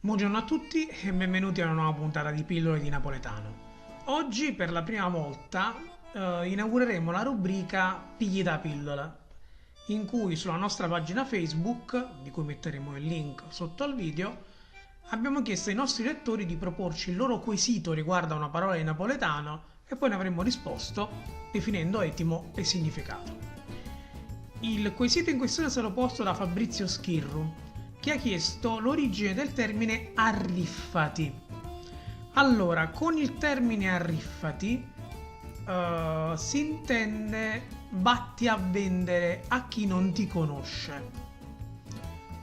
Buongiorno a tutti e benvenuti a una nuova puntata di Pillole di Napoletano. Oggi per la prima volta inaugureremo la rubrica Pigli da pillola, in cui sulla nostra pagina Facebook, di cui metteremo il link sotto al video, abbiamo chiesto ai nostri lettori di proporci il loro quesito riguardo a una parola di napoletano e poi ne avremo risposto definendo etimo e significato. Il quesito in questione è stato posto da Fabrizio Schirru, che ha chiesto l'origine del termine arriffati. Allora, con il termine arriffati si intende vatti a vendere a chi non ti conosce.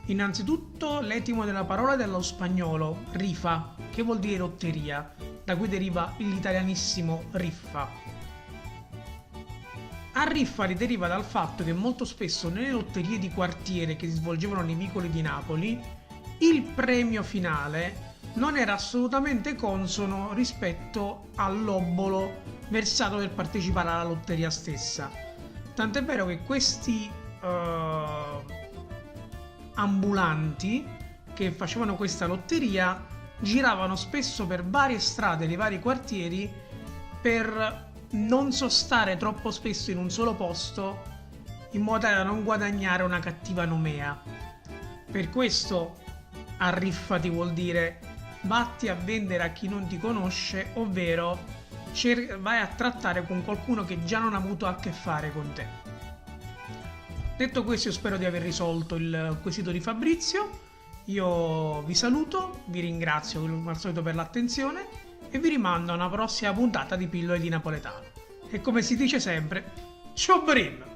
Innanzitutto l'etimo della parola è dello spagnolo rifa, che vuol dire lotteria, da cui deriva l'italianissimo riffa. Arriffari deriva dal fatto che molto spesso nelle lotterie di quartiere che si svolgevano nei vicoli di Napoli, il premio finale non era assolutamente consono rispetto all'obolo versato per partecipare alla lotteria stessa. Tant'è vero che questi ambulanti che facevano questa lotteria giravano spesso per varie strade dei vari quartieri per non sostare troppo spesso in un solo posto in modo tale da non guadagnare una cattiva nomea. Per questo arriffati vuol dire vatti a vendere a chi non ti conosce, ovvero vai a trattare con qualcuno che già non ha avuto a che fare con te. Detto questo, io spero di aver risolto il quesito di Fabrizio. Io vi saluto, vi ringrazio come al solito per l'attenzione e vi rimando a una prossima puntata di Pillole di Napoletano. E come si dice sempre, ciao Brin!